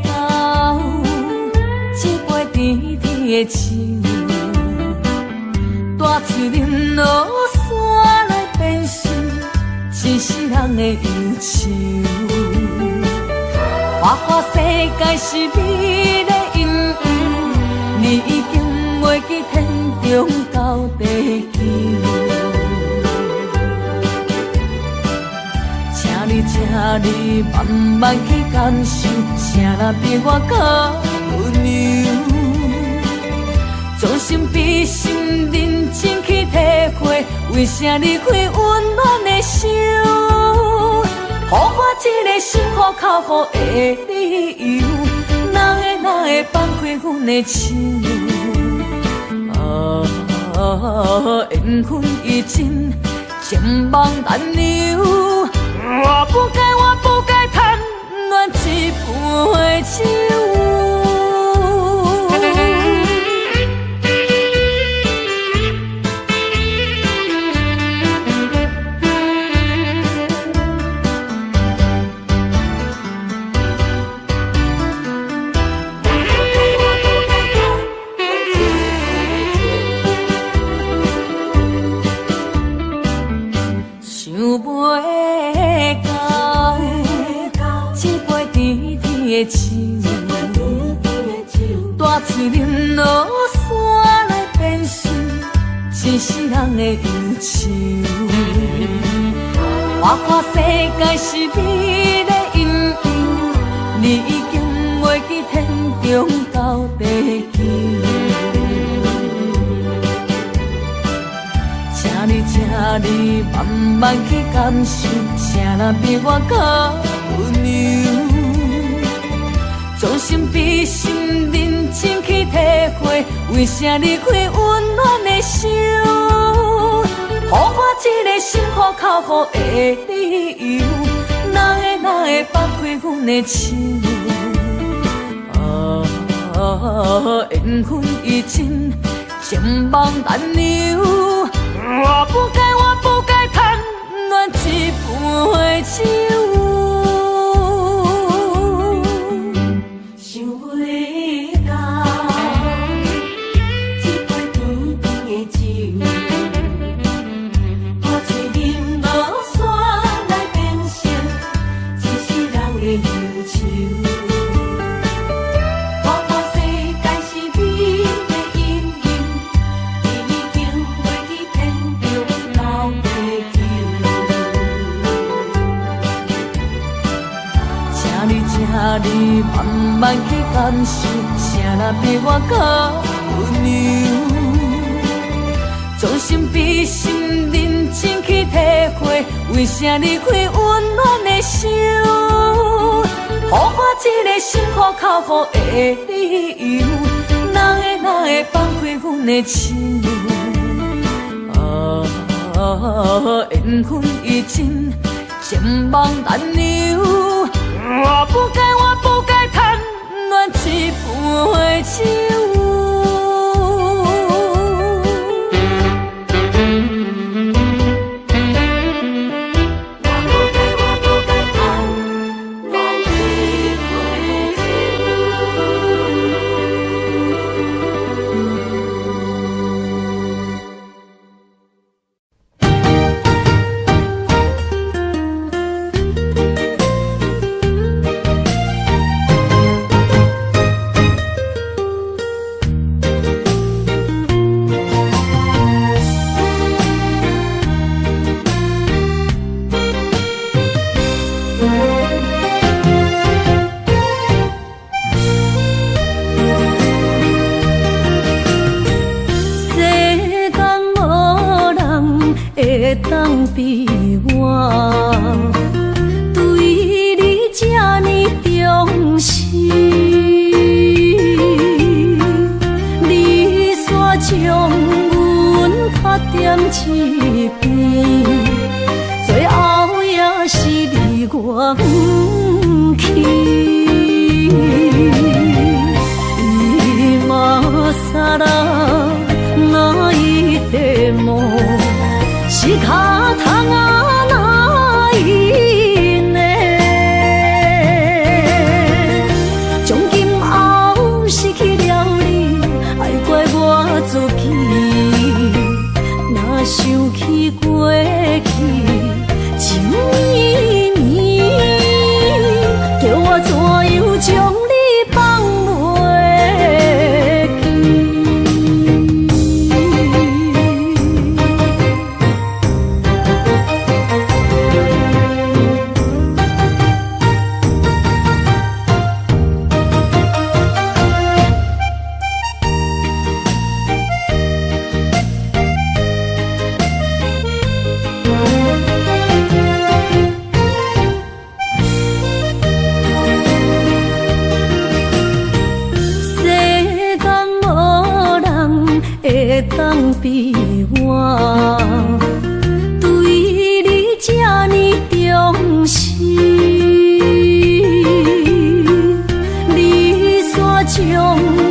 到一杯甜甜的酒，大嘴饮落山来变成一世人的忧愁。花花世界是美丽阴影，你已经袂记天中到地球。请你慢慢去感受，谁人比我较温柔？将心比心，认真去体会，为啥离开温暖的手？予我一个心苦口苦的理由，哪会放开阮的手？缘分已尽，情梦难留。我不该贪恋一杯酒。大嘴饮落山来变成一世人的忧愁。花花世界是美丽阴影，你已经袂记天中到地球。请你慢慢去感受，谁人比我较温柔？将心比心，认真去体会，为啥离开温暖的手？予我一个心苦口苦的理由，哪会放开阮的手？缘分已尽，情梦难留。我不该贪恋一杯酒。你慢慢去感受，谁人比我较温柔？将心比心，认真去体会，为啥离开温暖的手？予我一个心苦口苦的理由，哪会放开阮的手？缘分已尽，情梦难留。我不该贪恋一杯酒。当比我对你这呢重视，你煞将阮拍点一边，最后也是离我不去。今さら泣いても仕方がないね。人比我对你这呢重视，你煞将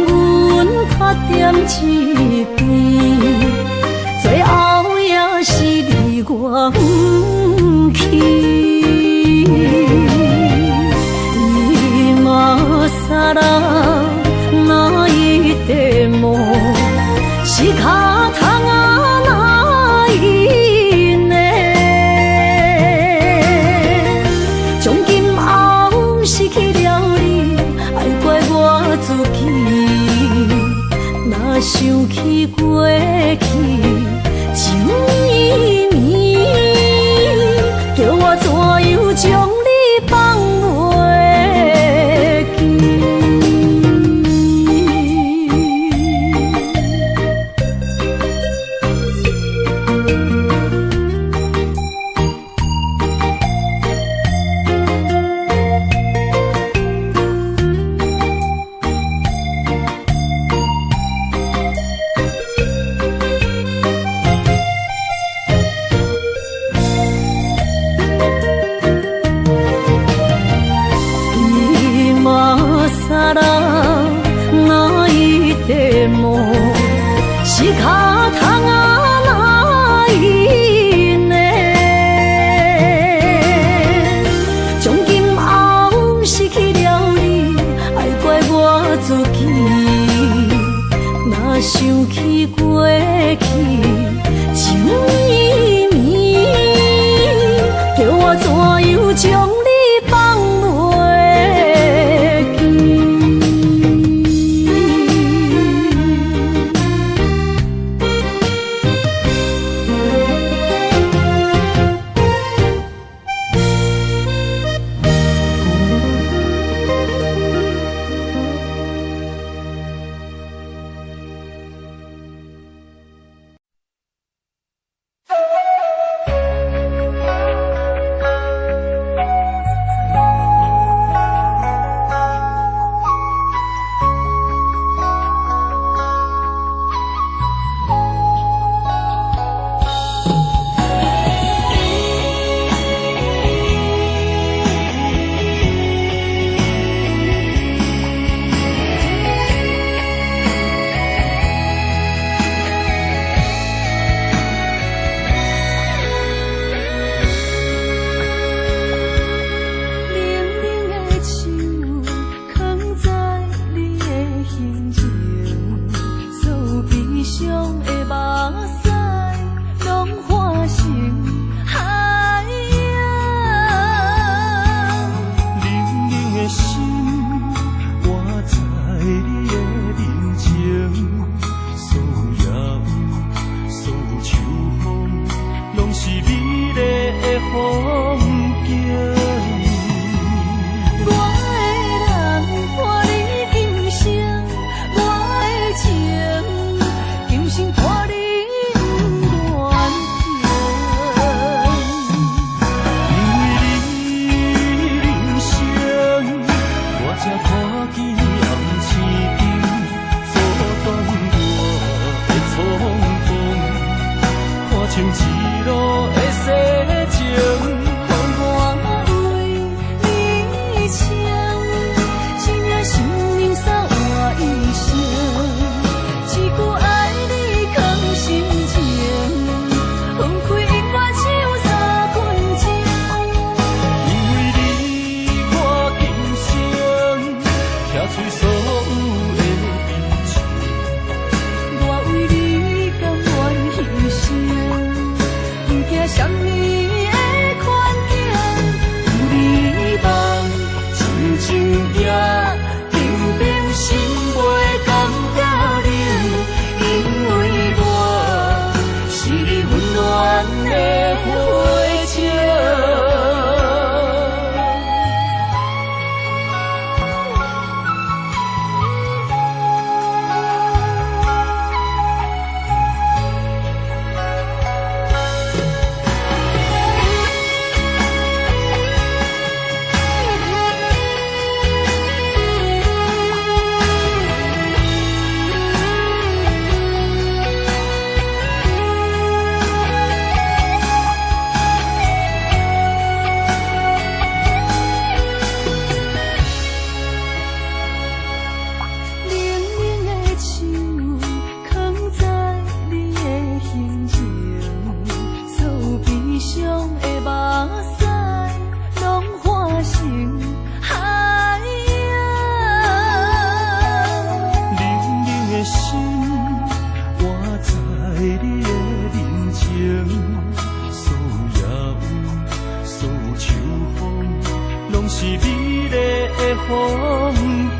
阮拍点一边，最后也是离我不去。你嘛傻啦，哪一块毛是脚痛啊？哪一呢？从今后失去了你，爱怪我自己。若想起过去情绵绵，叫我怎样将你放袂记？哪一块毛是脚痛啊？哪一呢？从今后失去了你，爱怪我自己。若想起过去情绵绵，叫我怎样将你放袂记？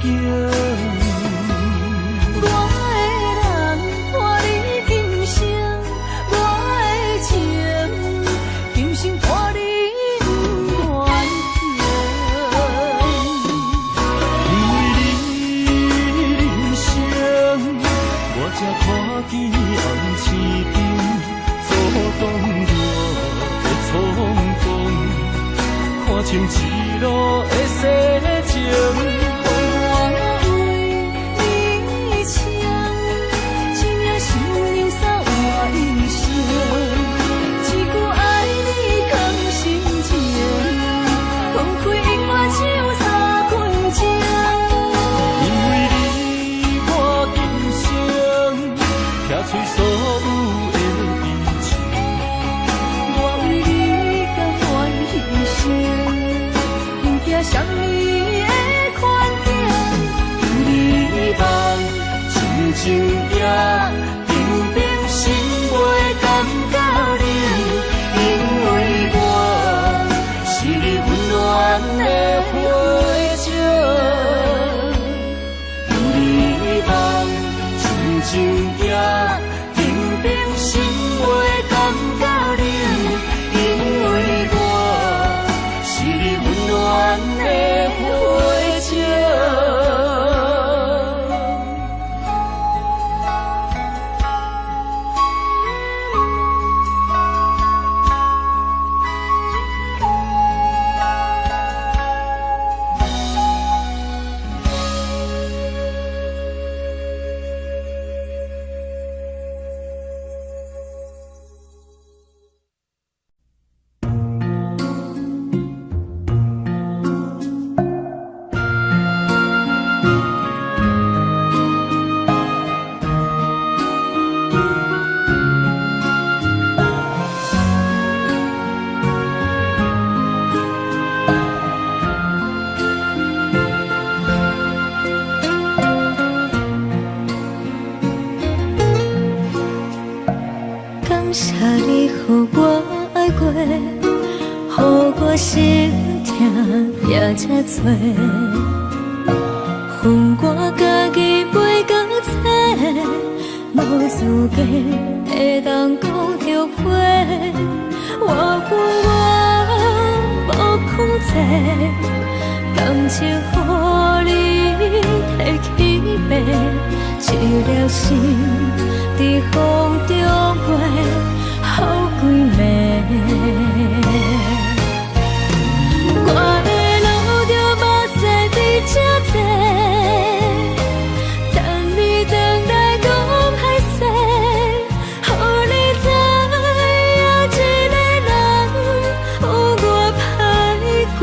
境。我的人伴你今生，我的情今生伴你不愿因为你人生，我才看见红青灯，阻挡我的冲动，看清一路的世情。我为你唱，一命心灵散换一生，一句爱你藏心情，放开音乐唱三分钟。因为你我今生，拆碎所有的悲情。我为你甘愿牺牲，不惊什么的困境。有你梦，静静行，平平心袂感觉冷，因为我是你温暖的火种。有你梦，静静行，平平心袂感觉冷，因为我是你温暖的火种。感谢你，予我爱过，予我心痛也这多。恨我家己袂够切，无资格会当讲着话。我恨我无控制，感情予你提起白，一粒心在风中飞，好几暝。我的路着目屎在这多，等你回来讲歹势，予你知影一个人有我歹过。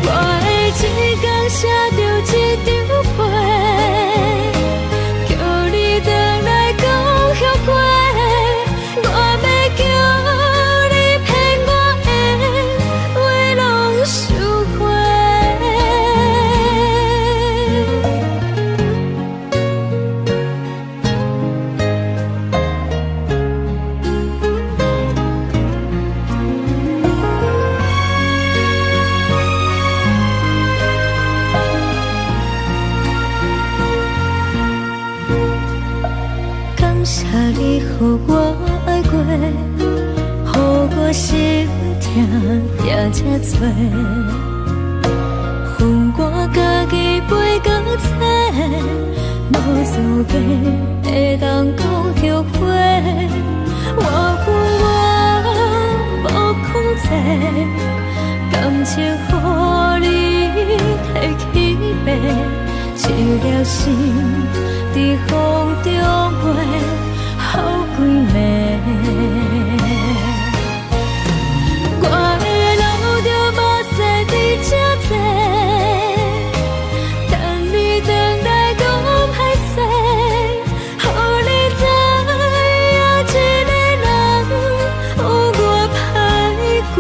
我的一天写着一张被，叫你回来讲后悔。我要叫你骗我的话拢收回。感谢你，予我爱过，予我心痛也这多。恨我家己袂够切，无资格会当讲着话。我恨我无控制，感情予你提起白，一粒心在风中飞，好几暝。我的路着目屎在这多，等你回来讲歹势，予你知影一个人有我歹过。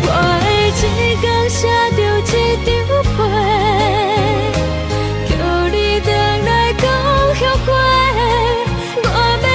我的一天写着一张被，叫你回来讲后悔。我要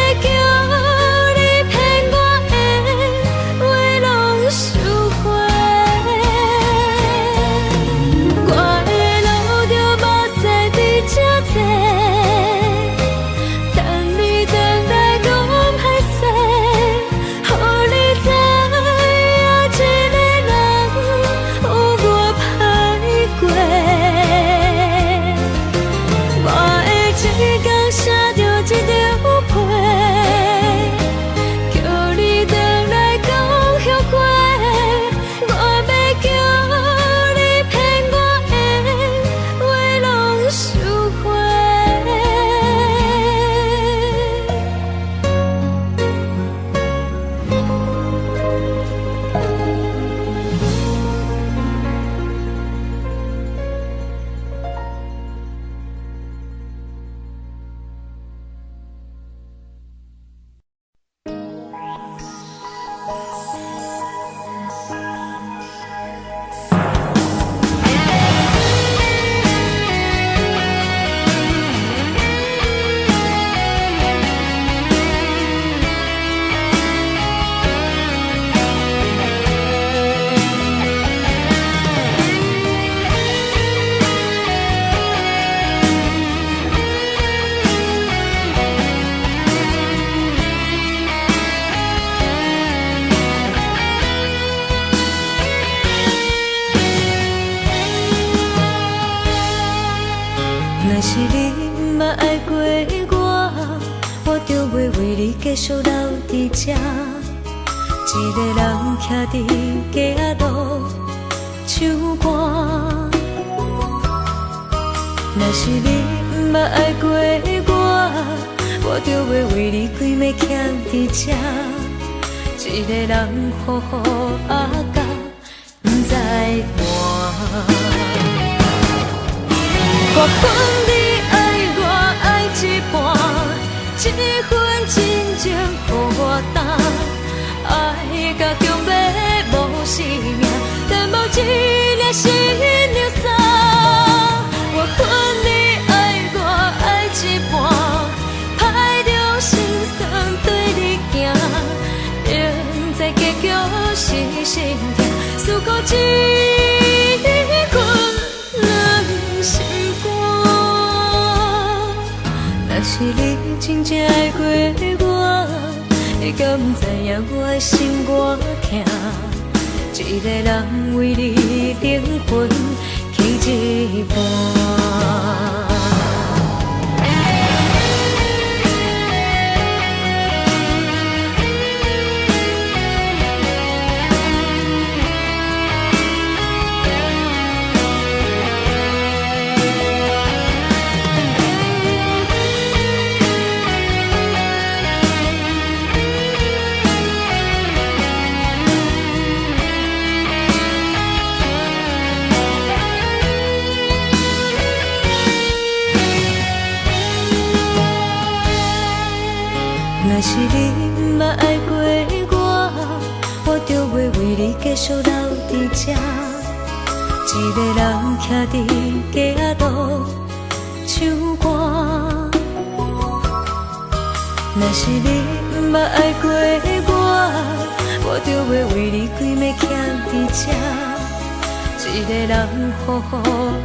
是你毋捌爱过我就袂为你继续留伫这。一个人徛伫街路唱歌。若是你毋捌爱过我就袂为你规暝徛伫这。一个人好好啊甲，不知伴。我分你爱我爱一半，这份真情予我担。爱甲强要无生命，但无一粒心流散。我分你爱我爱一半，歹着心酸对你行。现在结局是心痛，思顾一份两心肝。若是你真正爱过我，你敢不知影我的心偌痛？一个人为你灵魂去一半。若是你毋捌爱过我就袂为你继续留伫这。一个人徛伫街路唱歌。若是你毋捌爱过我就袂为你规暝徛伫这。一个人好好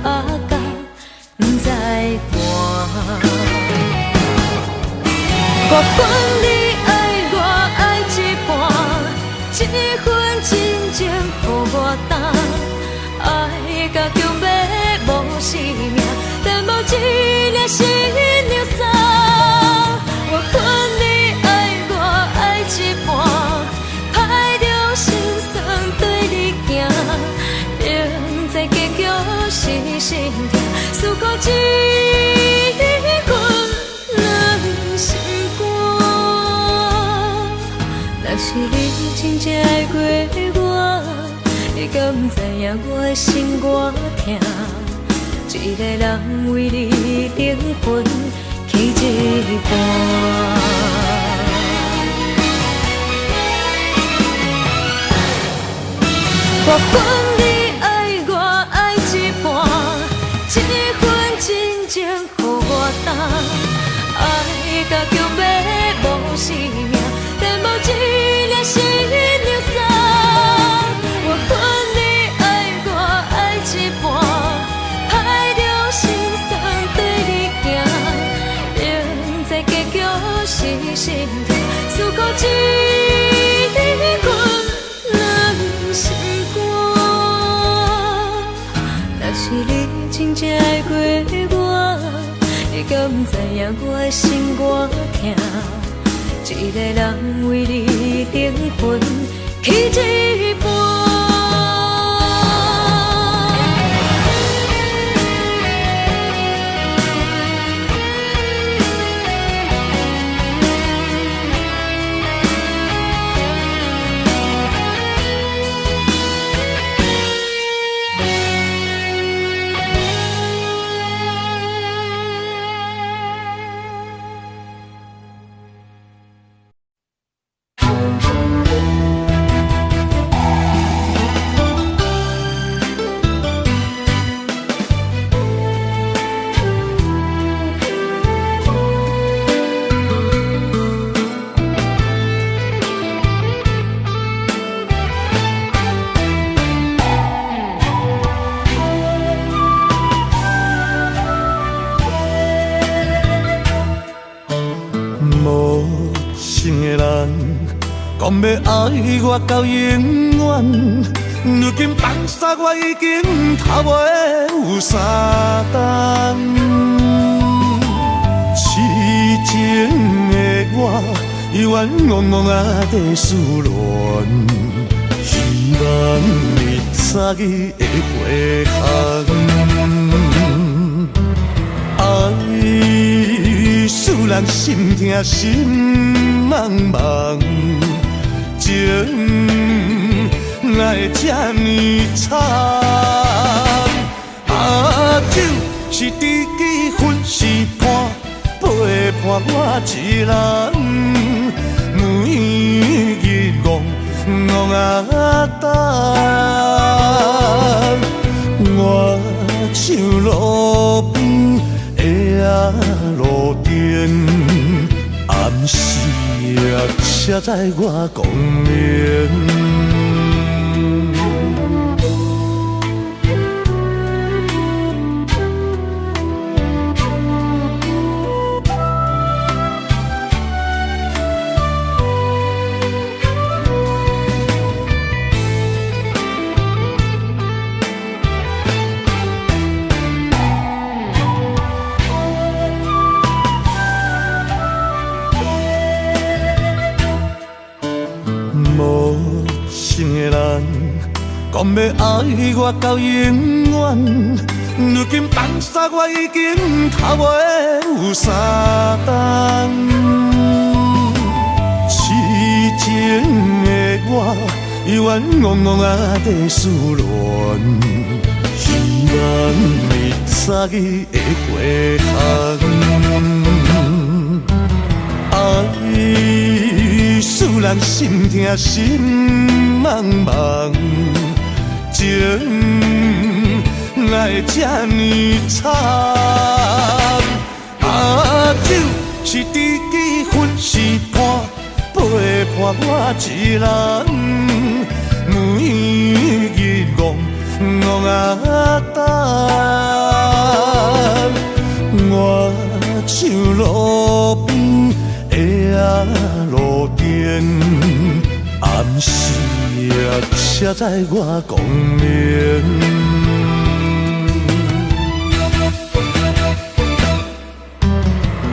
啊甲，不知伴。我分你爱我爱一半，这份真情予我担。爱甲强要无生命，但无一粒心流散。我分你爱我爱一半，歹着心酸对你行。现在结局是心痛，思顾一份两心。若是你真正爱过我，你敢不知影我的心偌痛？一个人为你灵魂去一半。我分你爱我爱一半，这份真情予我担。爱甲强要无生命，但无一粒心流散。我分你爱我爱一半，歹着心酸对你行。现在结局是心痛，思顾一份两心肝。若是你真正爱过我，你敢不知影我的心偌痛？一个人为你灵魂去一半。讲要爱我到永远，如今放下我已经头尾有三担。的我，犹原懵懵啊在思恋，希望你早日会回航。爱使人心痛心茫茫，情哪会这呢惨？酒是知己分是伴，陪伴我一人，每日戆戆啊等。我像路边的路灯，暗时车载我光明。讲要爱我到永远，如今放下我已经头尾有三冬。痴情的我，犹原懵懵啊在思恋，希望你早日会回航。爱使人心痛心茫茫。情哪会这呢惨？酒是知己分是伴，陪伴我一人，每日戆戆啊等。我像路边的路灯，暗时车载我光明。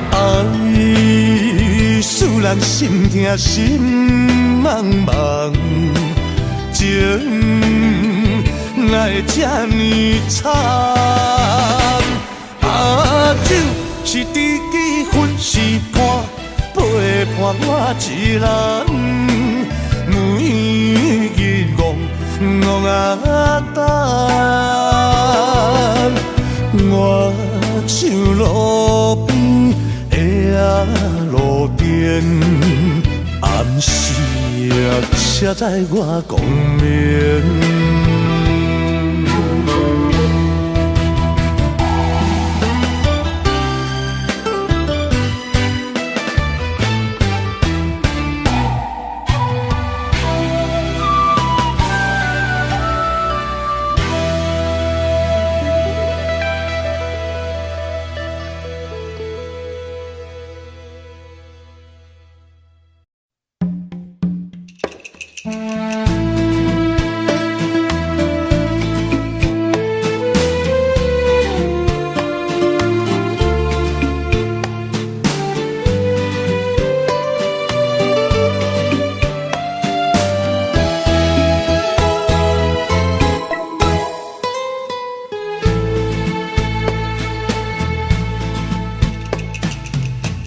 爱使人心痛心茫茫，情哪会这呢惨？酒是知己分是伴，陪伴我一人，每日戆戆啊等。我像路边的路灯，暗时车载我光明。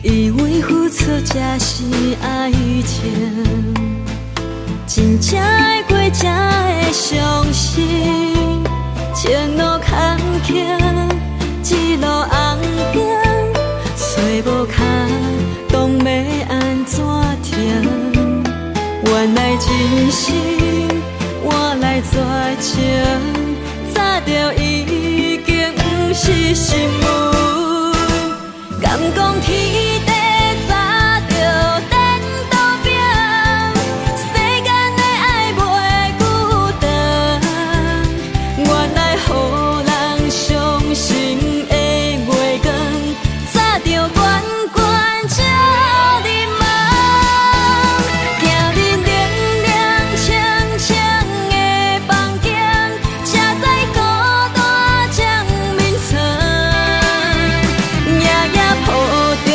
以为付出才是爱情，真正的过才会伤心。前路坎坷，一路红灯，找无脚，当要安怎停？原来真心换来绝情，早就已经不是心梦。敢讲天地早就颠倒平，世间的爱袂孤单。原来予人伤心的月光，早就关关照你梦。行日凉凉清清的房间，车载孤单将眠床。夜夜抱着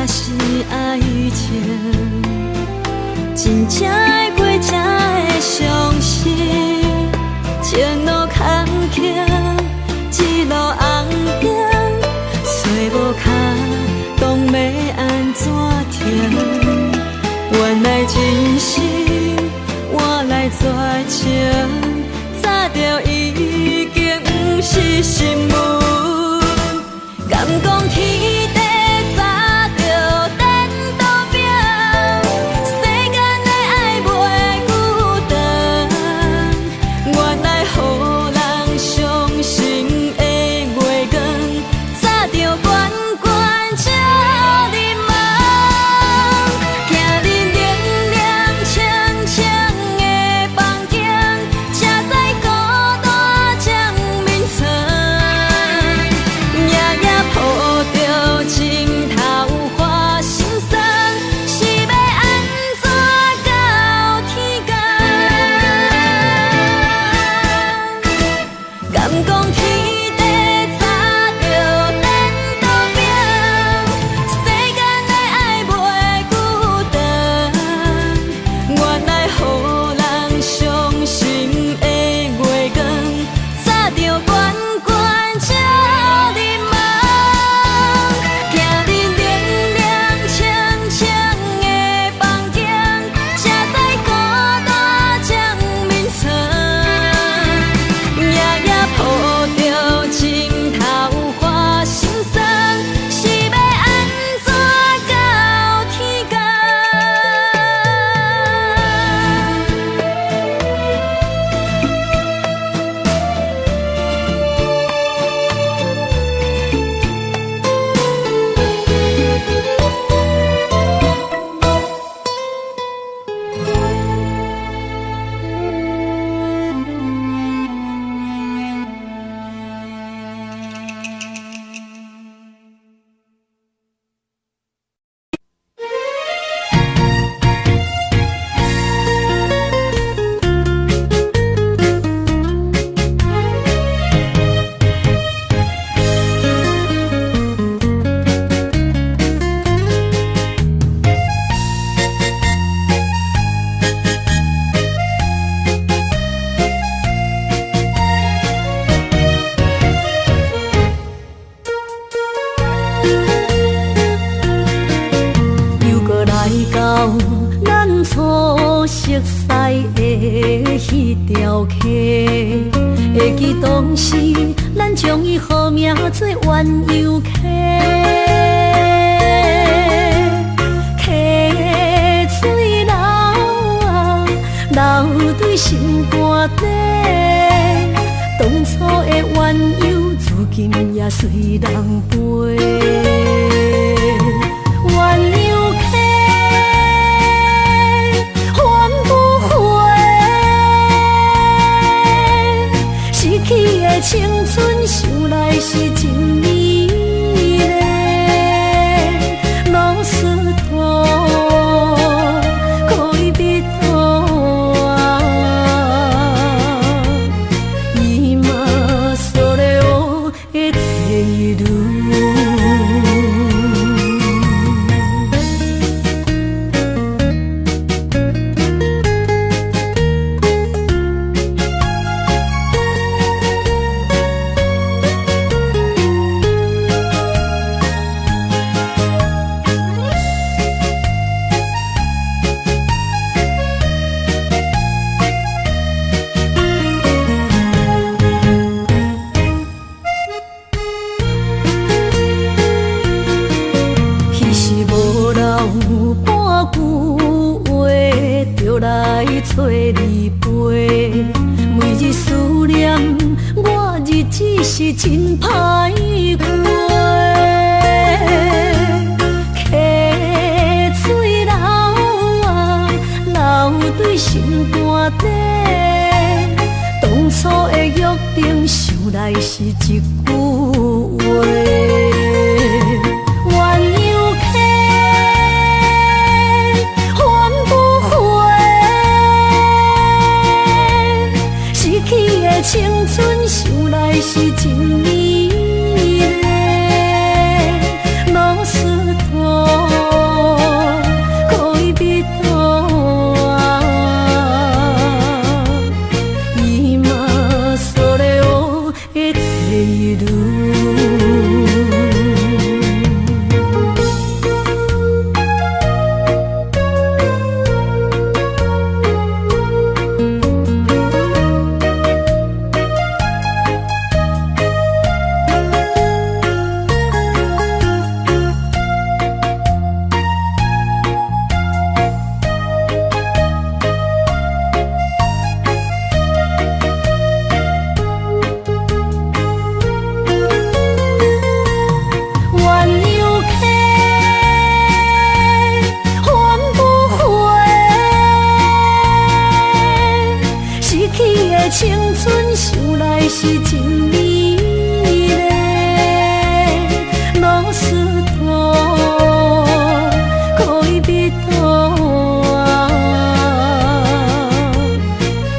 是爱情，真正会过才会相信。前路坎坷，一路红灯，找无脚，当要安怎停？原来真心换来绝情，早就已经不是新闻。敢讲天地早就颠倒平，世间的爱袂孤单。原来予人伤心的月光，早就悬悬照你梦。行日凉凉清清的房间，车载孤单将眠床。夜夜抱着情头花心酸，是要安怎到天光？敢讲天地早就颠倒平，世间的爱袂孤单。原来予人伤心的月光，早就悬悬照你梦。行日凉凉清清的房间，车载孤单将眠床。夜夜抱着情头花心酸，是要安怎到天光？又搁来到咱初熟悉的迄条溪，会记当时咱将伊号名做鸳鸯溪。溪水流啊，流对心肝底。当初的鸳鸯，如今也随人飞。鸳鸯溪，还不回，逝去的青春想来是真美丽。老师徒，可以比图啊，伊嘛所了的地路。找你陪，每日思念，我日子是真歹过。溪水流啊，流对心肝底。当初的约定，想来是一句话。青春想来是真美丽，老师徒。是真美丽，老师徒可以比多啊，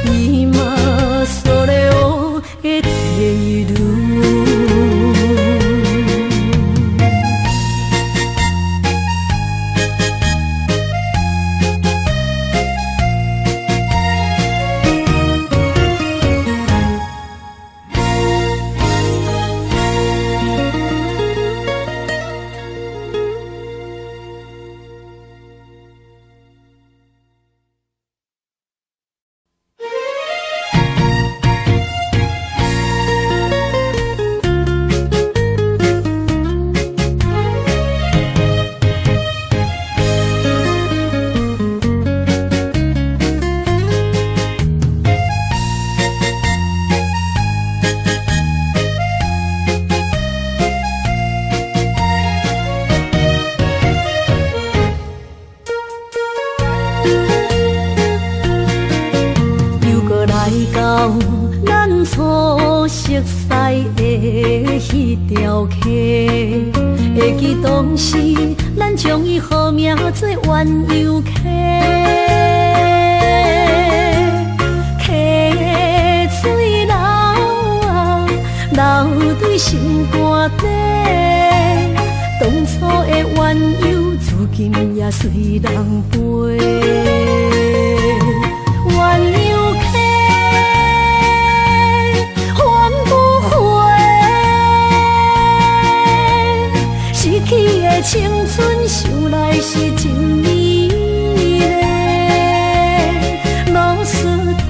伊嘛所了的地路。咱初熟悉的迄条溪，会记当时咱将伊号名做鸳鸯溪。溪水流啊，流对心肝底。当初的鸳鸯，如今也随人飞。鸳鸯溪。青春想来是真美丽，老师徒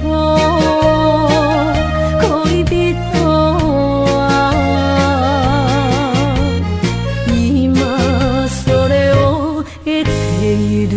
可以比多啊，伊嘛所了的地路。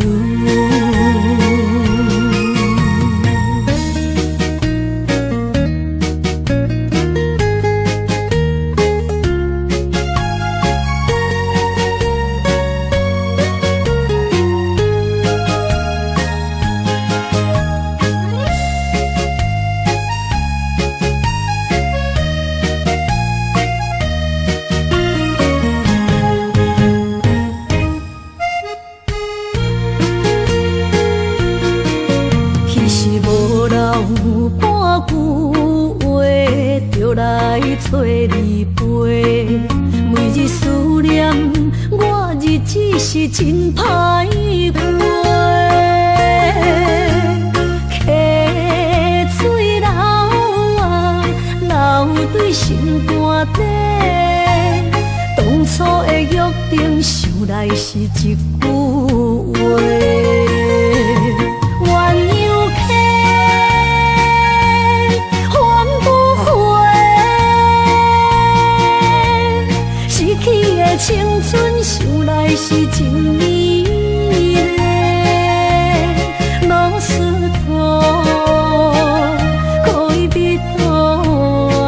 找你陪，每日思念我，日子是真歹过。溪水流啊，流对心肝底。当初的约定，想来是一句话。青春想来是真美丽，老师徒可以比多啊，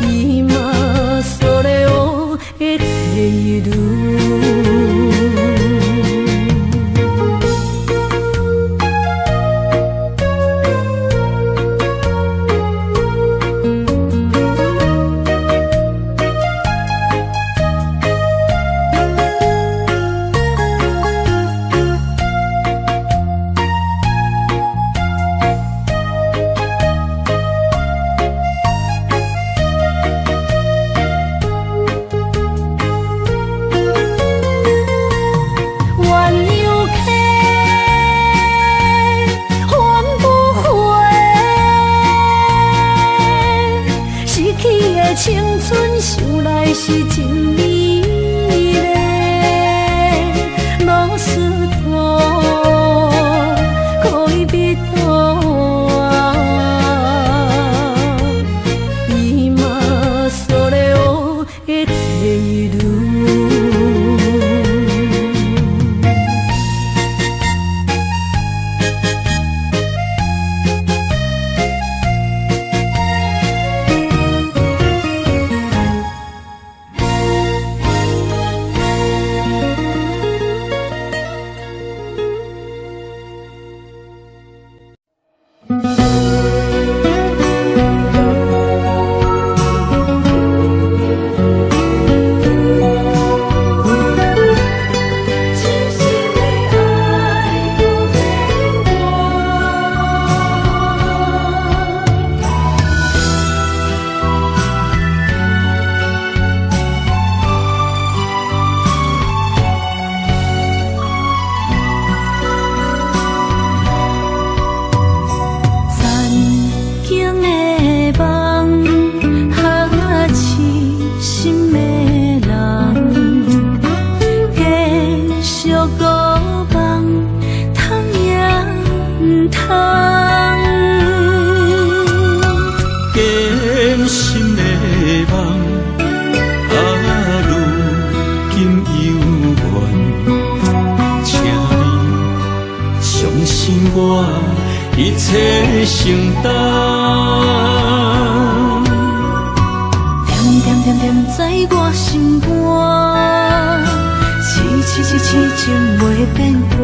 伊嘛所了的地路。信我一切承担。点点点点在我心肝，痴情袂变卦。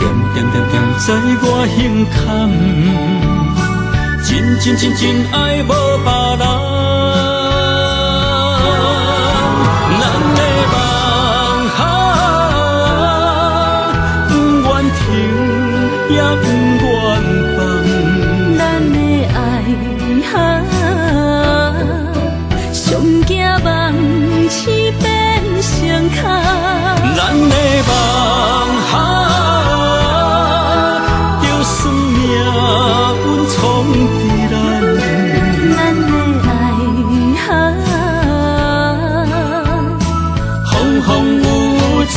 点点点点在我胸坎，真爱无别人。咱的梦不愿停，也不愿放。咱的爱上惊梦痴变成空。咱的梦就算命运冲伫咱，咱的爱风风雨做阵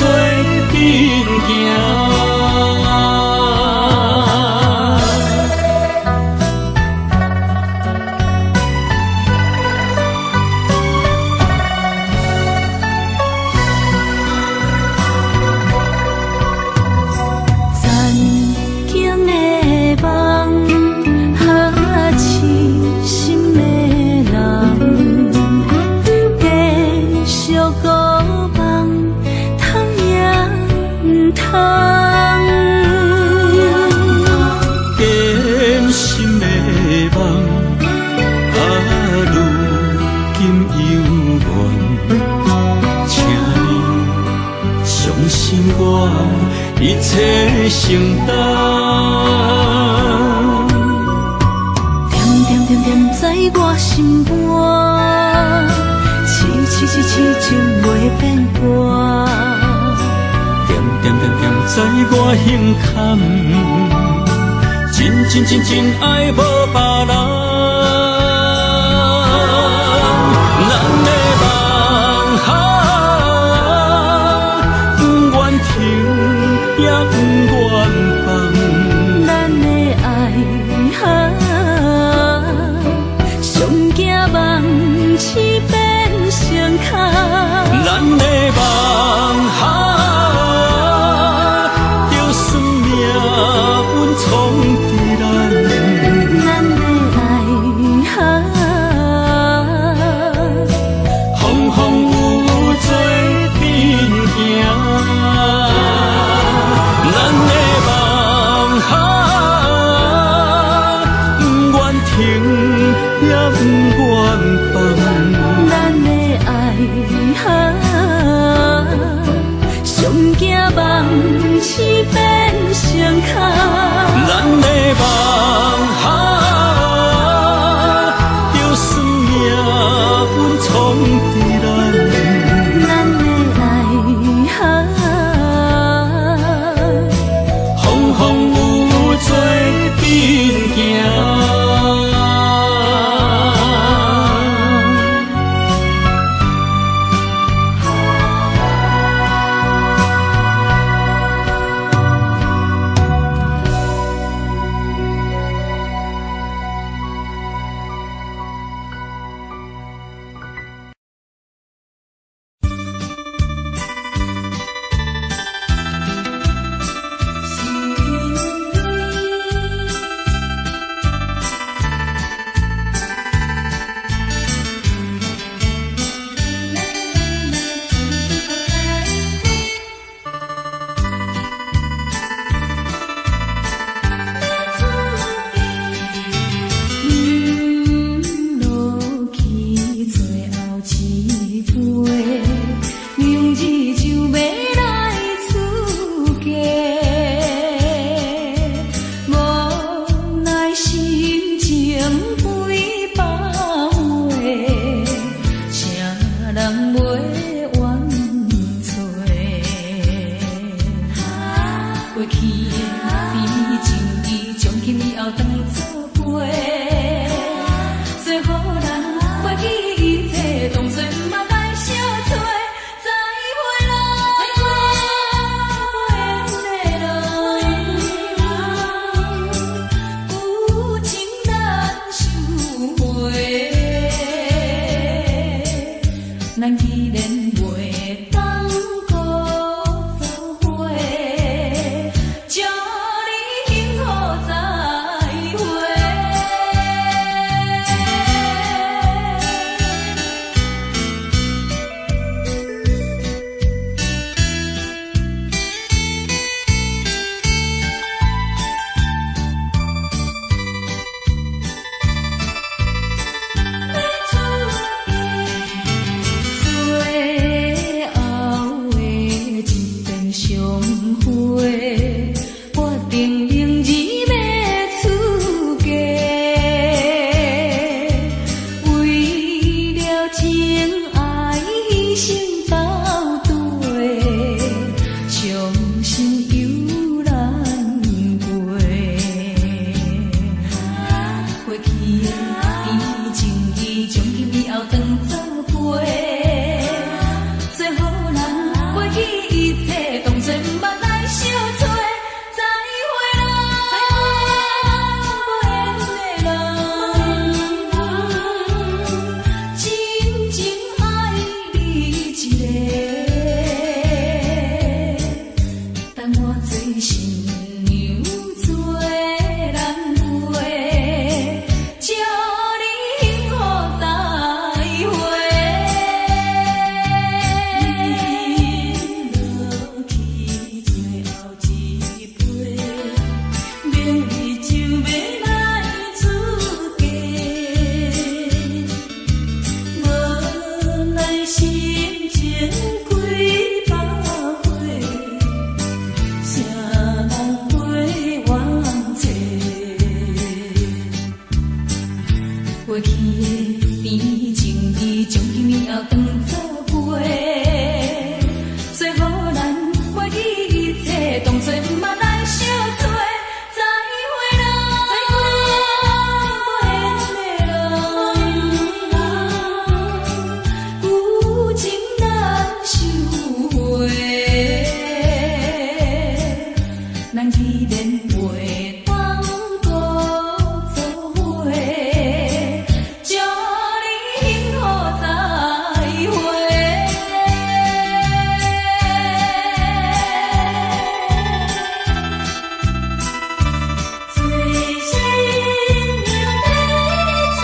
行。一切承担，点点点点在我心肝，痴情袂变卦。点点点点在我胸坎，真爱无别人。咱的梦不愿停，也不愿放。咱的爱上惊梦痴变成空。咱的梦就算命运冲伫咱，咱的爱风风雨做阵行。咱的梦不愿停，也不愿放。咱的爱上惊梦痴变成空。咱的梦就算命运冲伫咱，咱的爱风风雨做阵行。将会，我定能日要出家。为了情爱牺牲到底，伤心犹难过。过去的甜情意，从今以后当作陪。最好人过去一切，当作毋捌来相找。再会啦，无缘的人，真情爱你一个。等我做新娘，做人陪，祝你幸福再会。你落去最后一杯，明日就要来出家。无奈心情几百回，谁人陪冤妻？过去的甜情意，从今以后当作陪。最好咱过去一切，当作毋捌来相找。再会啦，有情难收回。咱既然袂当搁做伙，祝你幸福再会。做新娘要出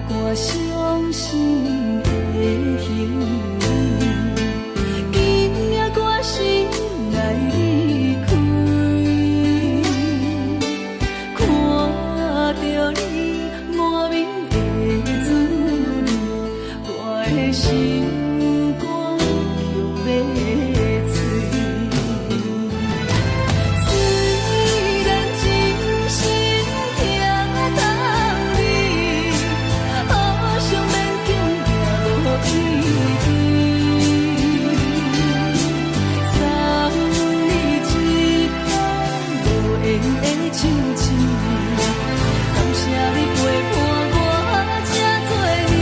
我伤心的行为，今夜我心来离开，看着你满面的滋味，我的心肝却要碎。虽然真心疼当你，好想勉强行落一滴，送你一颗无缘的手指，感谢你陪伴我这多年。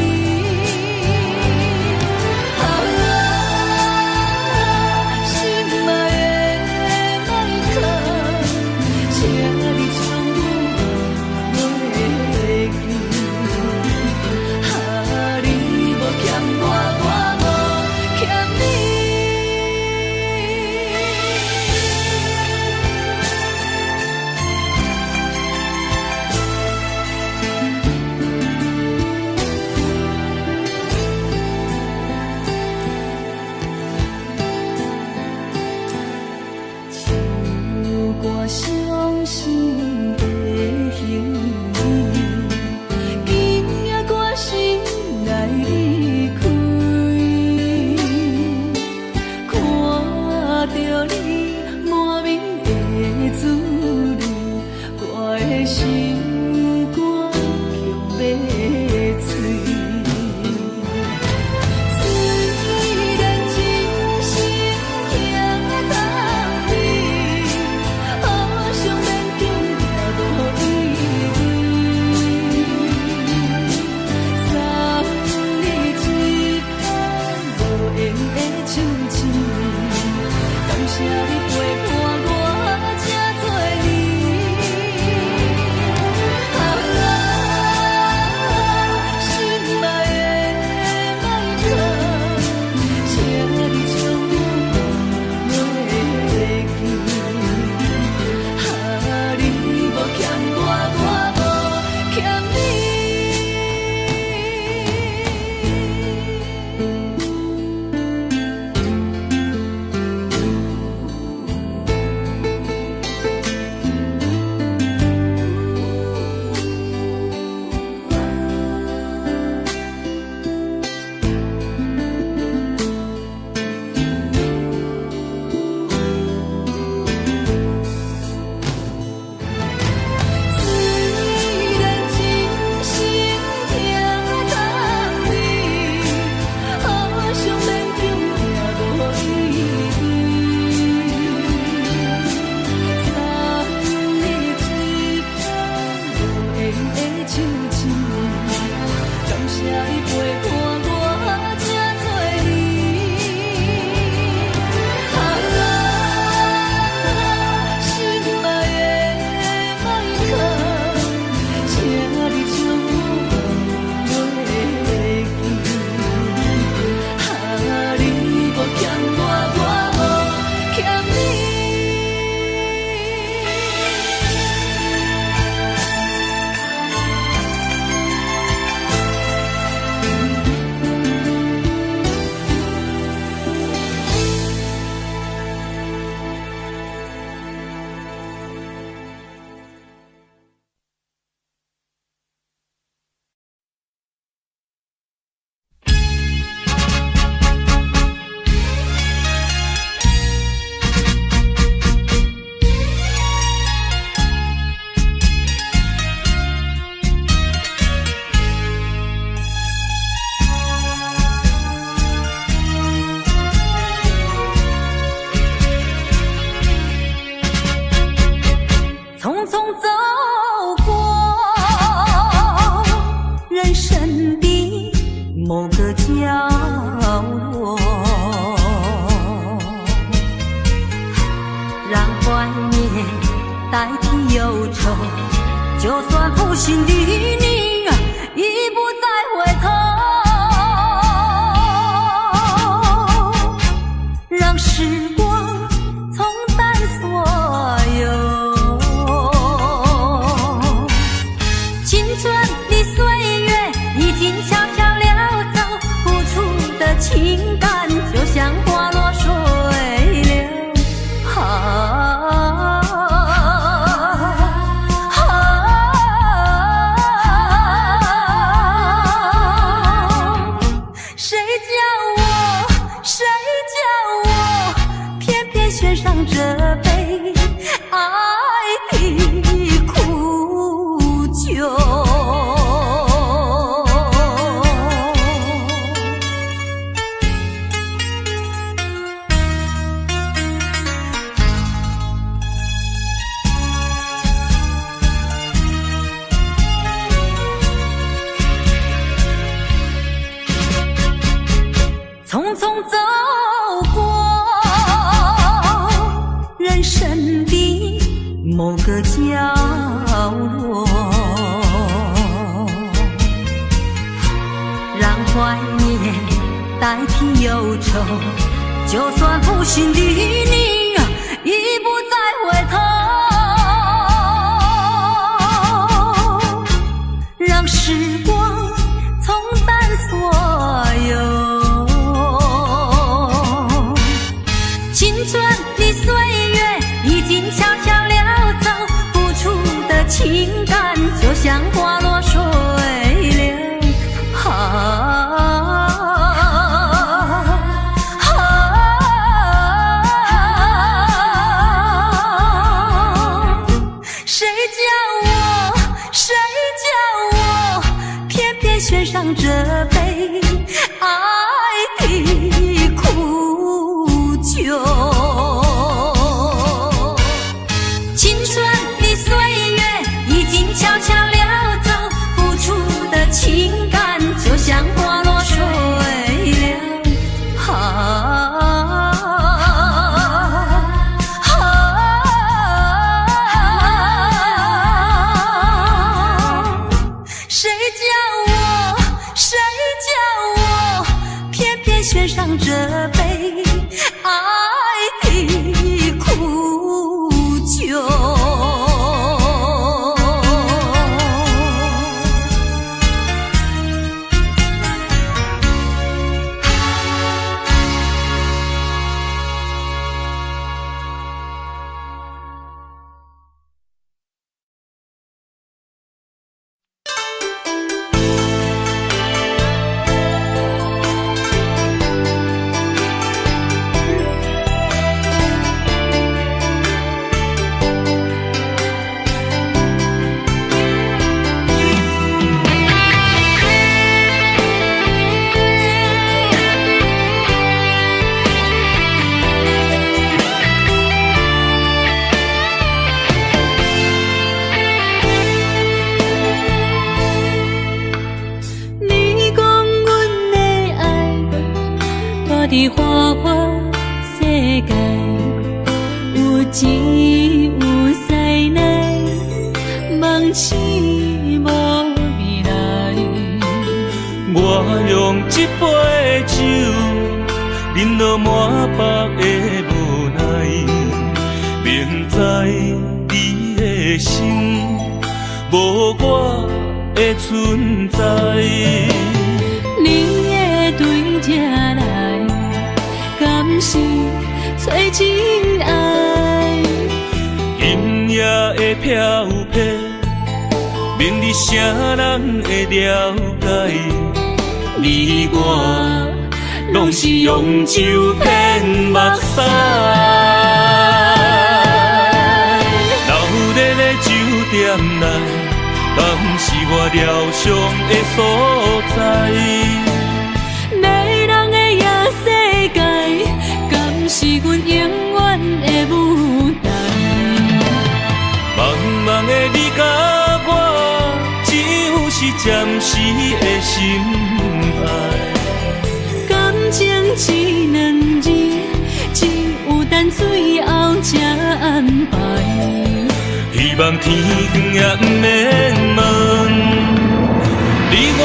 的手指，感谢你陪伴我这多年。心爱的麦克，请你将我忘袂记。你无欠我，我无欠你。匆匆走过人生的某个角落，让怀念代替忧愁，就算负心的你已不再回头，让时光冲淡所有。青春的岁月已经悄悄溜走，付出的情感就像花落水流。谁叫我偏偏选上这杯爱的苦酒。匆匆走过人生的某个角落，让怀念代替忧愁，就算负心的你已不再回头，让时光冲淡所有。青春的岁月已经悄悄溜走，付出的情感就像花落水流。谁叫我偏偏选上这杯爱的苦酒。青春的岁月已经悄悄溜走，付出的情感就像花落水流。谁叫我偏偏选上这杯爱的苦酒。伫花花世界，有钱有西来，梦醒无未来。我用一杯酒，饮落满腹的无奈，明知你的心无我的存在。你的对这来，敢是找真爱？音乐的飘飘，明日谁人会了解？你我拢是用酒骗目屎，流热的酒店内，敢是我疗伤的所在？迷人的夜世界，敢是阮永远的舞台？茫茫的你甲我，只有是暂时的心爱。感情只两字，只有等最后才安排。希望天光也不免问你我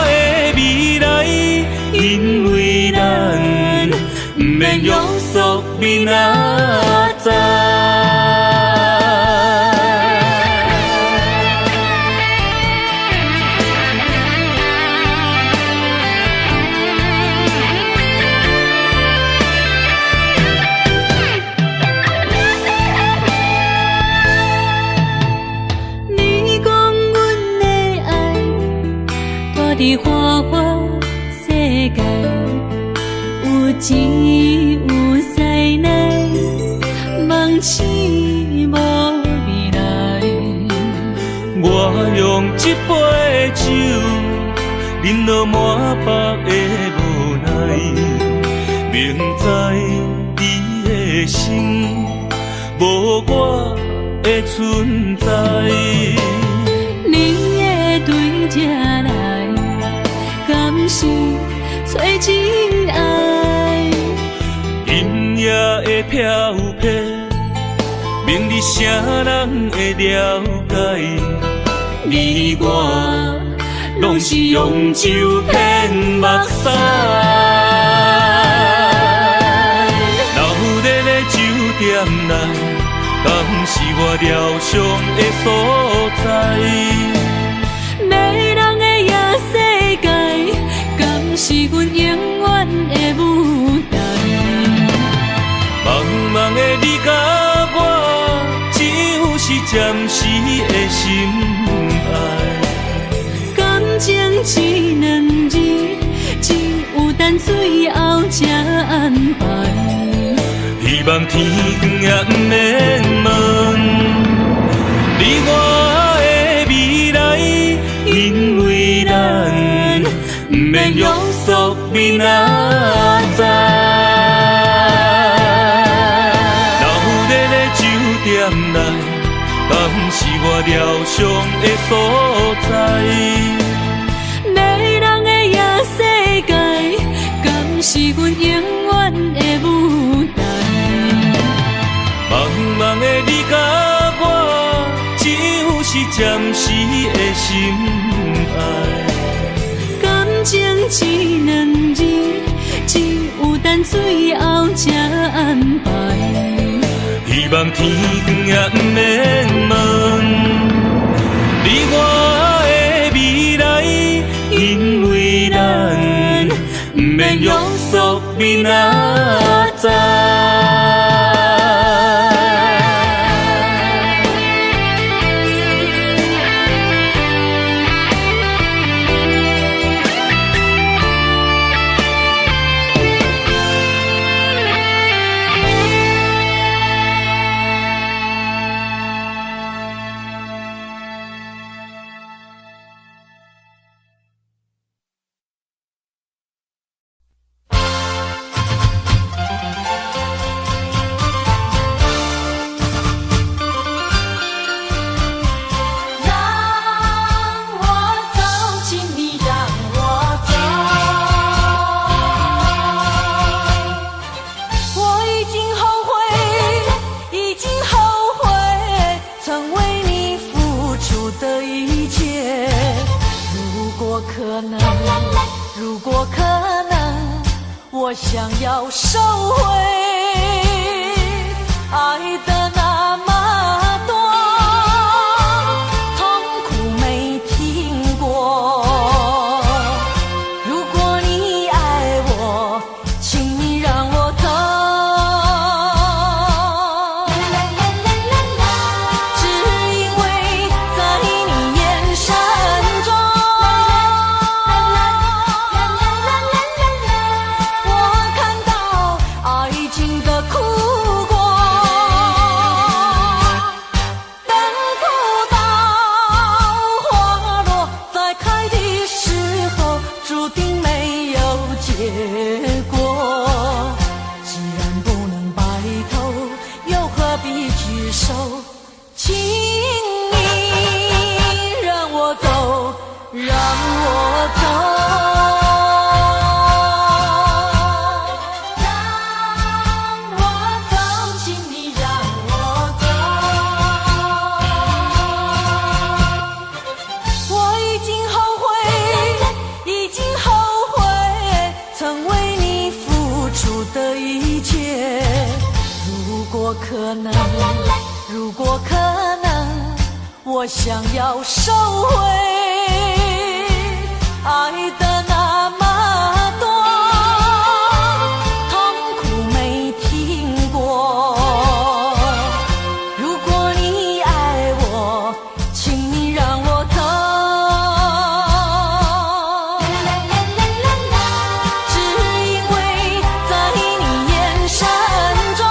的未来，因为咱不免约束明仔载。伫花花世界，有钱有西来，梦醒无未来。我用一杯酒，饮落满腹的无奈，明知你的心无我的存在。你的对这来，敢是找真爱？音乐的飘飘，明日谁人会了解？你我拢是用酒骗目屎，流热的酒店内，敢是我疗伤的所在？迷人的夜世界，敢是阮永远的舞台？茫茫的你甲我，只有是暂时的心爱。感情只两字，只有等最后才安排。希望天光也不免问你我的未来，因为咱不免约束明仔载。流热的酒店内，敢是我疗伤的所在？迷人的夜世界，敢是阮永远的舞台？茫茫的你甲我，只有是暂时的心爱。感情只两字，只有等最后才安排。希望天光也不免问你我的未来，因为咱不免约束明仔载。可能，如果可能，我想要收回爱的那么多，痛苦没听过。如果你爱我，请你让我走。只因为在你眼神中，我看到爱情的苦果。等不到花落再开的时候，注定没有结果。既然不能白头，又何必举手？请你让我走，让我走。让我走，请你让我走。我已经后悔，已经后悔曾为你付出的一切。如果可能，如果可能，我想要收回爱的那么多，痛苦没听过。如果你爱我，请你让我走。只因为在你眼神中，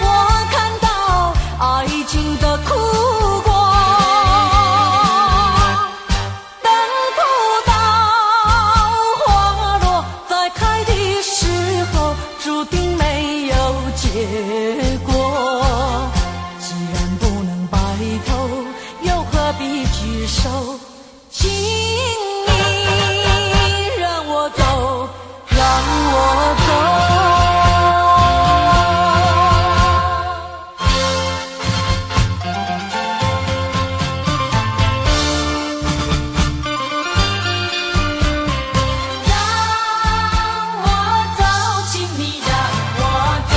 我看到爱情的苦果。等不到花落再开的时候，注定没有结果。既然不能白头，又何必举手？请你让我走，让我走。让我走，请你让我走。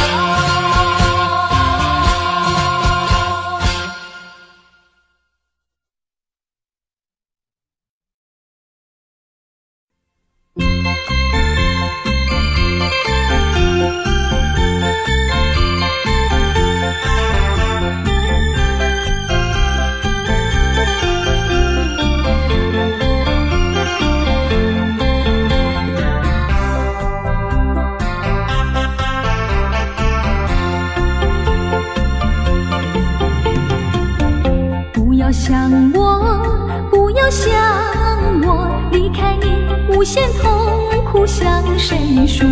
不要想我，不要想我，离开你无限痛苦向谁说？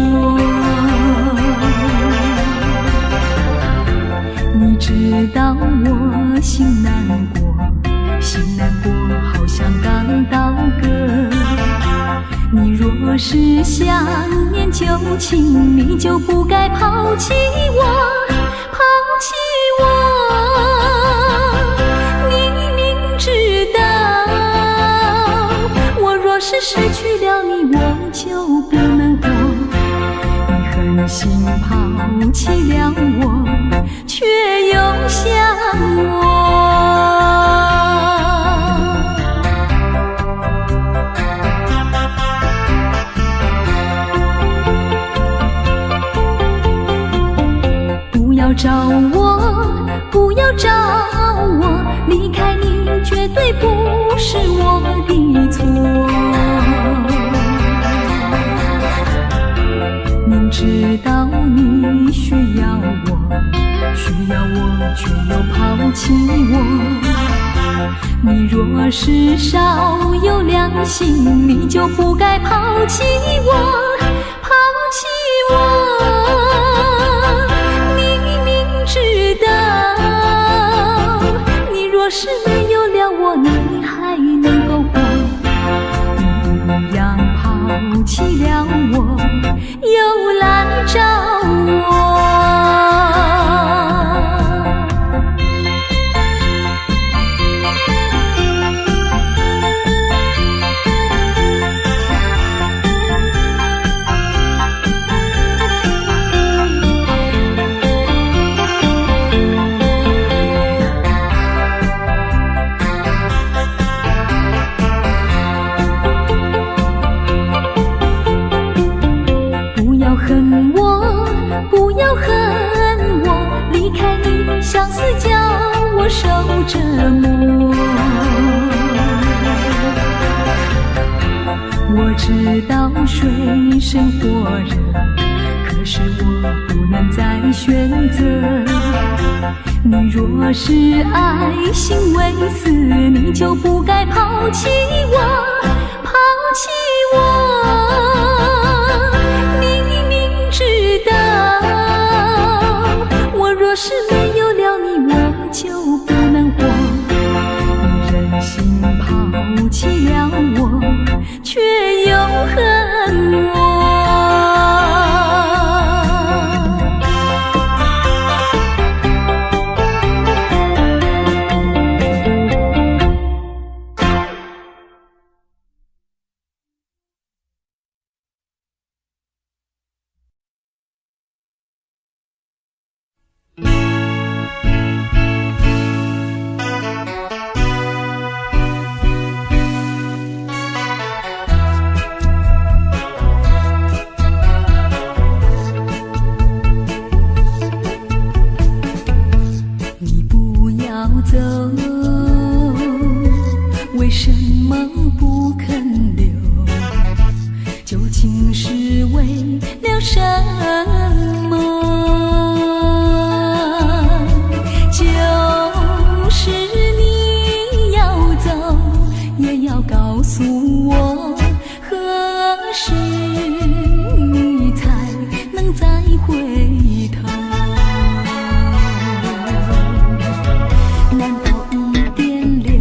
你知道我心难过，心难过好像刚到歌。你若是想念旧情，你就不该抛弃我，抛弃我。你明知道，我若是失去了你，我就不能活。你狠心抛弃了我，却又想我。不要找我，不要找我，离开你绝对不是我的错。明知道你需要我，却又抛弃我。你若是少有良心，你就不该抛弃我，抛弃我。知道，你若是没有了我，你还能够活。你一样抛弃了我，又来找我。折磨。我知道水深火热，可是我不能再选择。你若是爱心未死，你就不该抛弃我，抛弃我。你明知道，我若是没有了你，我就不能活。你忍心抛弃了我，却又恨我。为什么不肯留？究竟是为了什么？就是你要走，也要告诉我，何时你才能再回头？难道一点留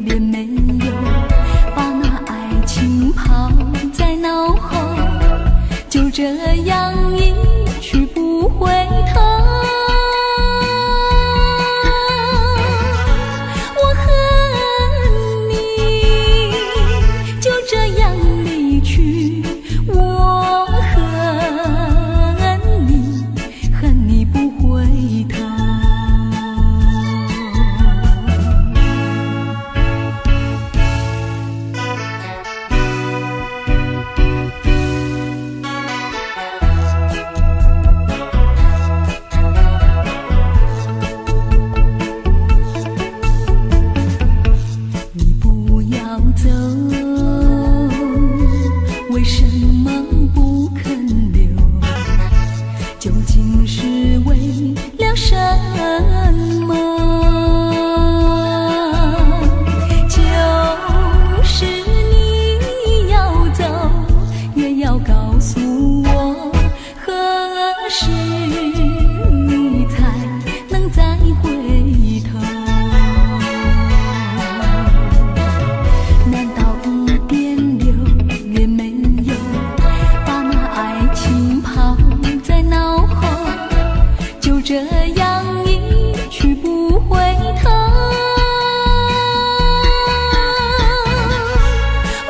恋没有，把那爱情抛在脑后，就这样一去不回头？我恨你，就这样离去，我恨你，恨你不回头。走，为什么不肯留？究竟是为了什么？就是你要走，也要告诉我，何时你才能再回头？这样一去不回头，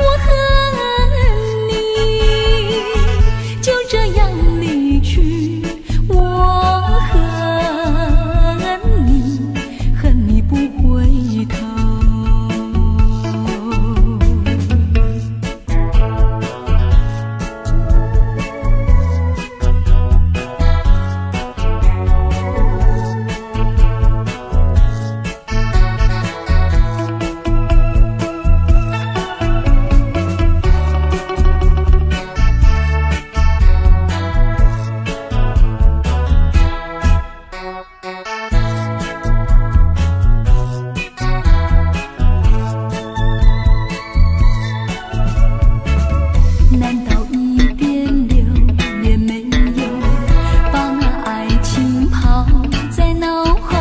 我恨你，就这样离去，我恨你，恨你不回头。难道一点留恋没有，把那爱情抛在脑后，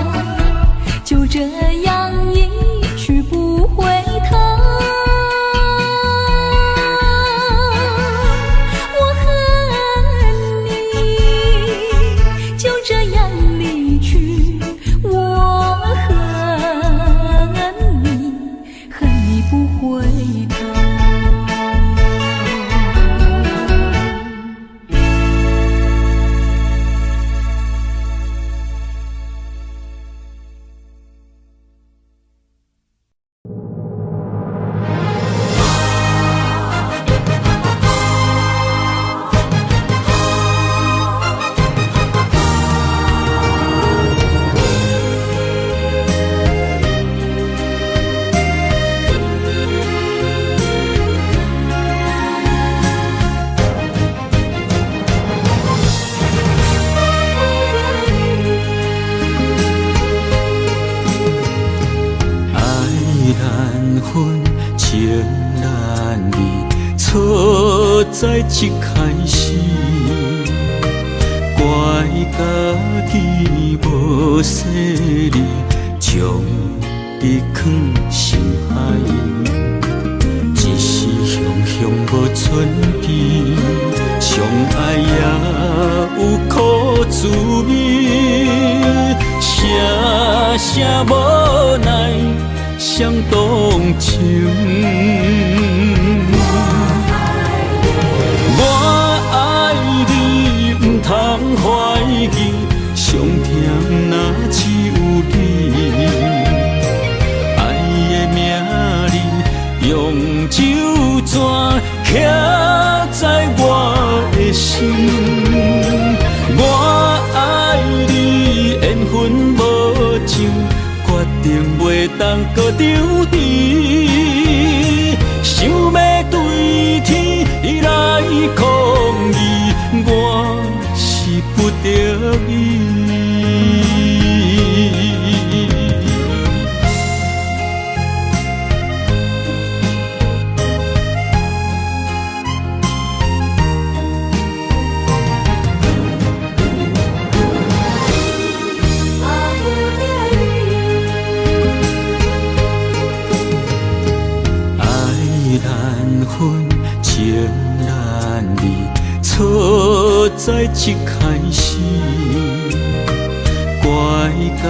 就这样一去不回头？我恨你，就这样离去，我恨你，恨你不回头。份情难离，错在一开始，怪家己无细腻，将你放心海。一时雄雄无存边，相爱也有苦滋味，声声无奈伤动情。我爱你，不通怀疑，上甜若只有你。爱的名字，用酒泉刻在我的心。我爱你，缘分无尽，决定袂当搁丢弃。想要对天来抗议，我是不得已。情难离，错在一开始，怪家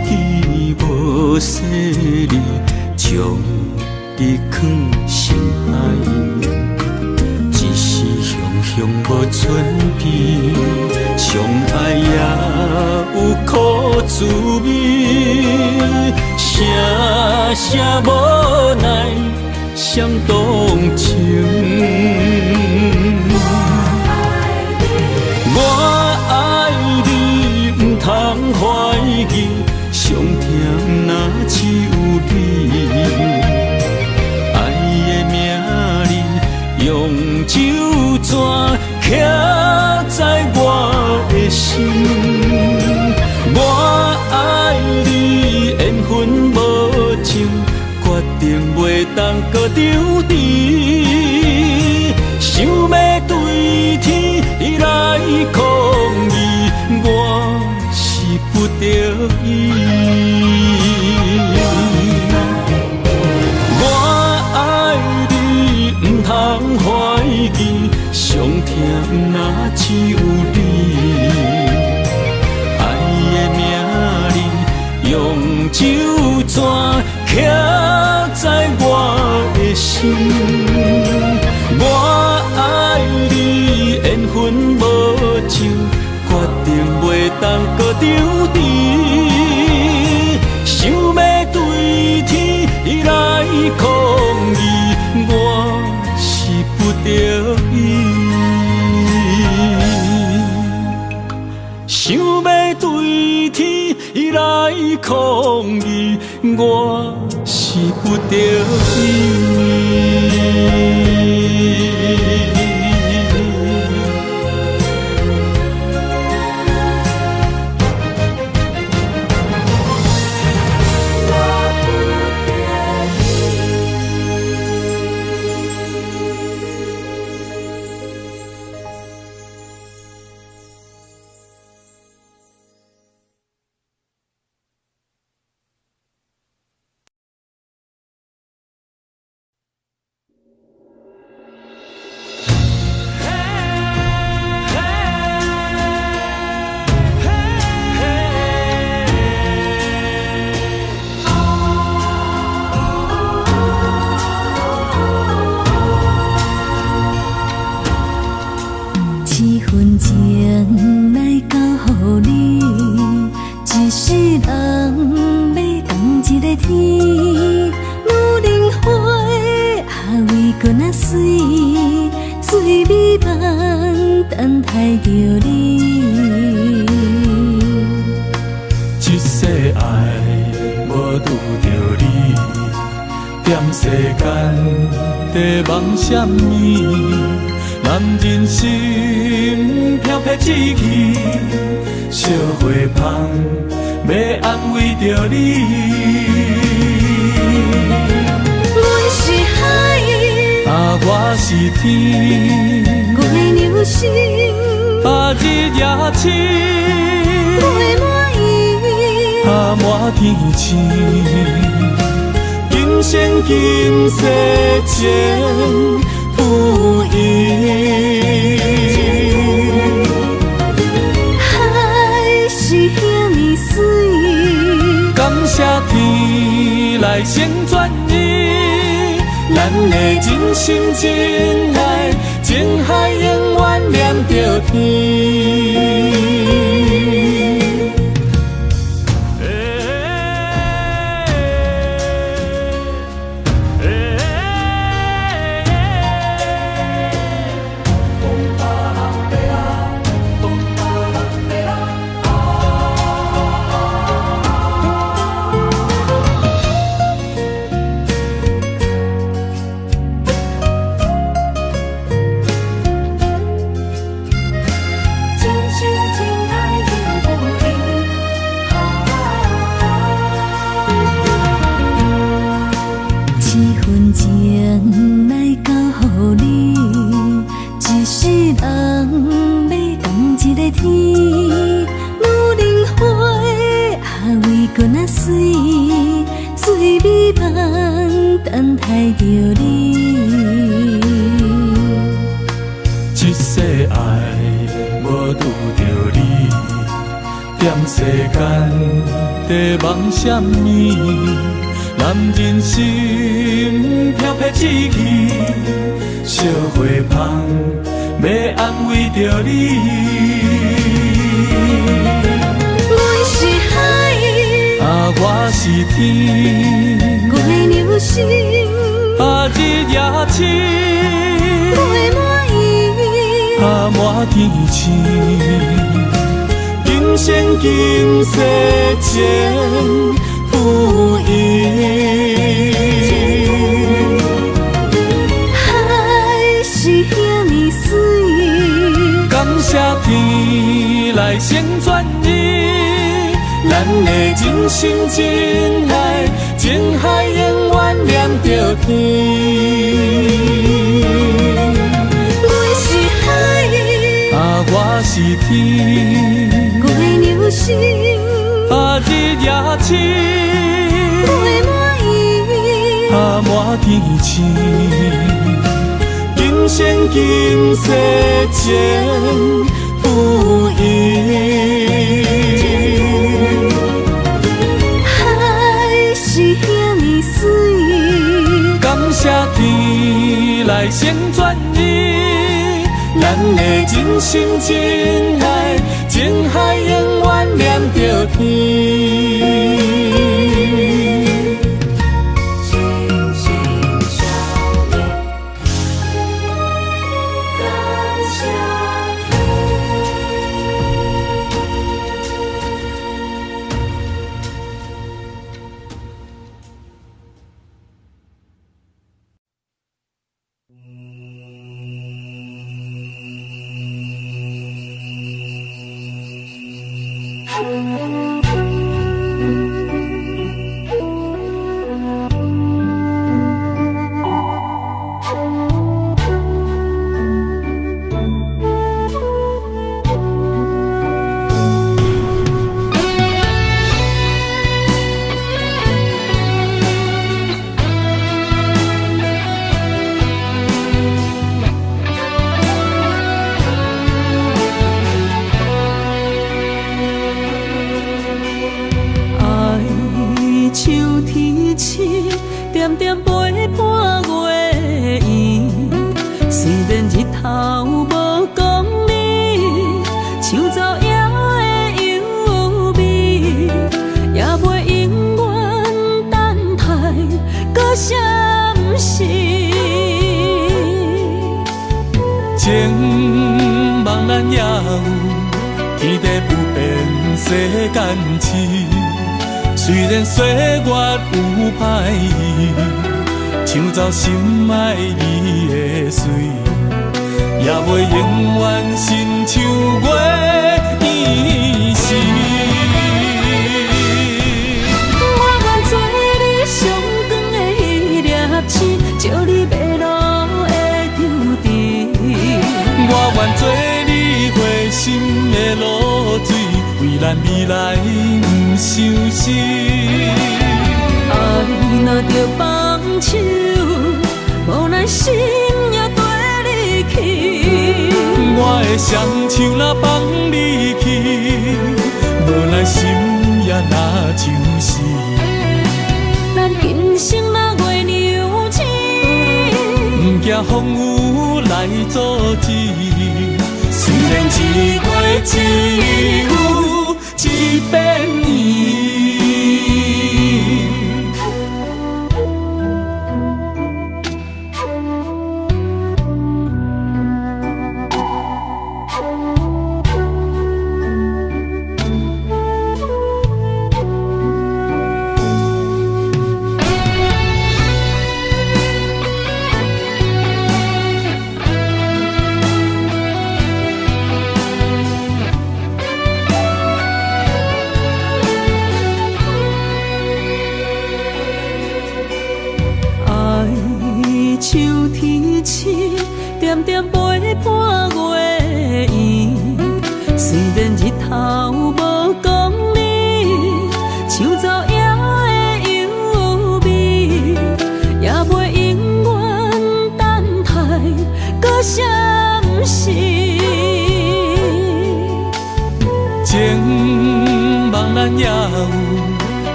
己无细腻，将你放心海。一时雄雄无存边，相爱也有苦滋味，声声无奈伤动情。我爱你，不通怀疑，上甜若只有你。爱的名字，用酒泉刻在我的心。我爱你，缘分无尽，决定袂当搁丢弃。想要对天来抗议，我是不得已。我爱你，不通怀疑，上甜若只有你。爱的名字，用酒泉刻在我的心。我爱你，缘分无尽，决定袂当搁丢弃。想要对天来抗议，我是不得已。想要对天来抗议，我是不得已。梦什么？男人心飘撇志气，烧花香要安慰着你。我是天，我的流星，日夜星，陪满伊，满天星，今生今世情不移。海是遐尼水，感谢天来成全伊，咱的真心真爱，情海永远念着天。一世爱无拄着你，踮世间地梦什么？男人心飘撇志气，烧花香要安慰着你。我是海，我是天，我的流星，日夜星，陪满伊，满天星，今生今世情不移。海是遐尼水，感谢天来成全伊，咱的真心真爱，情海永远念着天。我是海，我是天，我的流星，日夜星，陪满伊，满天星，今生今世情不移。海是遐尼水，感谢天来成全伊，咱的真心真爱，情海永远念着天。点点陪伴月圆，虽然日头无讲理，像走夜的优美，也袂永远等待，搁啥不是？情茫然也有天地不变世间事。虽然岁月有歹意，抢走心爱你的水，也袂永远亲像月圆时。我愿做你上光的迄粒星，照你迷路的为咱未来不伤心。爱若着放手，无奈心也跟你去。我的双手若放你去，无奈心也若像死。咱今生若月娘亲，不惊风雨来阻止。虽然一月只有一遍年。秋天起，点点陪伴月圆。虽然日头无讲你，像走夜的幽味，也袂永远等待搁闪烁。情茫然也有，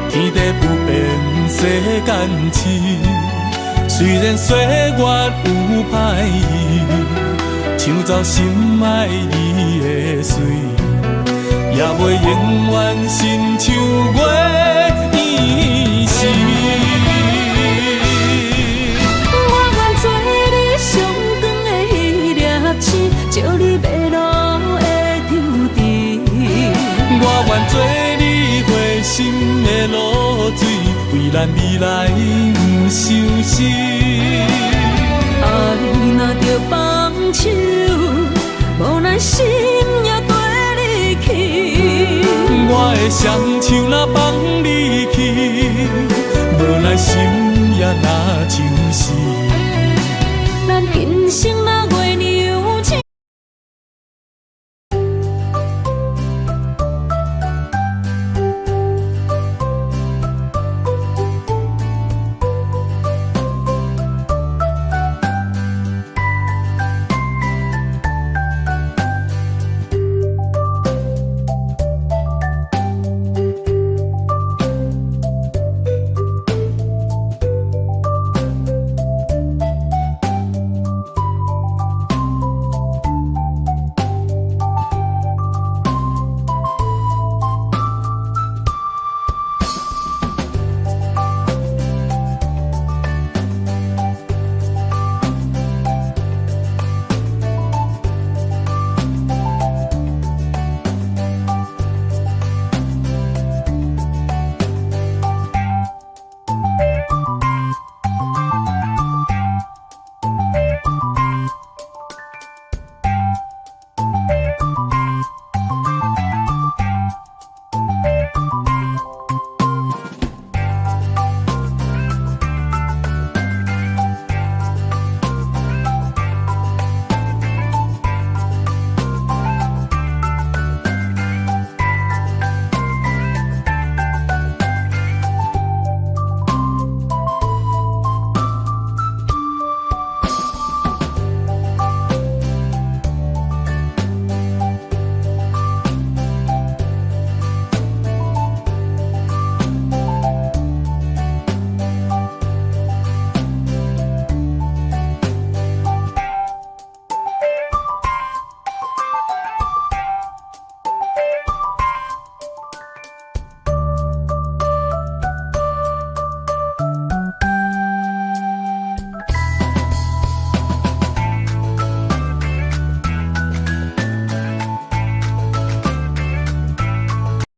天地不变，世间痴。虽然岁月有歹意，抢走心爱你的水，也袂永远亲像月圆时。我愿做你上长的迄粒星，照你迷路的丢滴。我愿做你回心的露水，为咱未来不伤心。爱若着放手，无奈心也跟你去。我的双手若放你去，